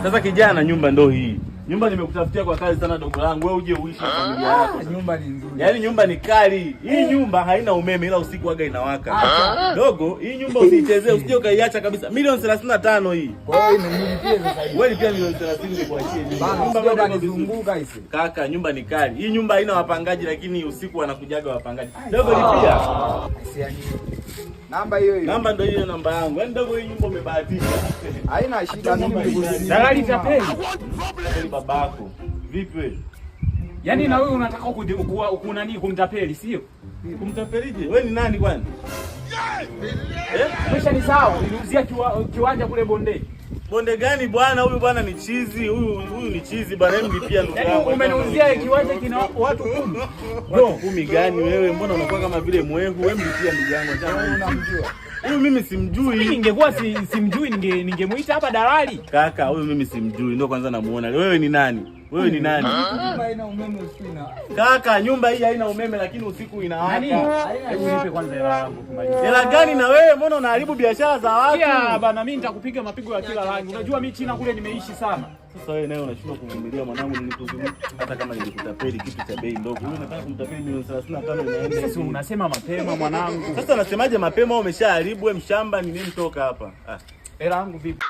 Sasa kijana, nyumba ndo hii. Nyumba nimekutafutia kwa kazi sana dogo langu. Wewe uje uishi na familia yako. Nyumba ni nzuri. Yaani nyumba ni kali. Hii nyumba haina umeme ila usiku waga inawaka. Dogo, hii nyumba usiichezee, usije ukaiacha kabisa. Milioni 35 hii. Kwa hiyo inanilipia sasa hivi. Wewe lipia milioni 30 nikuachie nyumba. Nyumba bado inazunguka hizi. Kaka, nyumba ni kali. Hii nyumba haina wapangaji lakini usiku wanakujaga wapangaji. Dogo lipia. Asiani. Namba hiyo hiyo. Namba ndio hiyo namba yangu. Yaani dogo, hii nyumba umebahatisha. Haina shida, mimi nikurudia. Dalali tapeli. Tapeli babako. Vipi wewe? Yaani na wewe unataka kunani kumtapeli, sio? Kumtapelije? Wewe ni nani kwani? Kisha ni sawa, niliuzia kiwanja kule Bonde. Bonde gani bwana? Huyu bwana ni chizi. Huyu ni chizi bwana. Hebu nilipia ndugu yangu. Yaani umeniuzia kiwanja kina watu 10. Watu 10 gani wewe? Mbona unakuwa kama vile mwehu? Wewe nilipia ndugu yangu. Acha Unamjua. huyu mimi simjui. Mimi ningekuwa simjui ningemuita hapa dalali. Kaka, huyu mimi simjui. Ndio kwanza namuona. Wewe ni nani? Wewe ni nani? Nyumba haina umeme usiku ina. Kaka, nyumba hii haina umeme lakini usiku inawaka. Hebu nipe kwanza hela yangu kumaliza. Hela gani na wewe? Mbona unaharibu biashara za watu? Kia bana, mimi nitakupiga mapigo ya kila rangi. Unajua mimi China kule nimeishi sana. Sasa wewe naye unashindwa kuvumilia mwanangu, nilikuzungumza hata kama nilikutapeli kitu cha bei ndogo. Wewe unataka kumtapeli milioni 35 inaenda. Sasa unasema mapema mwanangu. Sasa unasemaje mapema? Umeshaharibu wewe, mshamba ni nini? Toka hapa. Hela yangu vipi?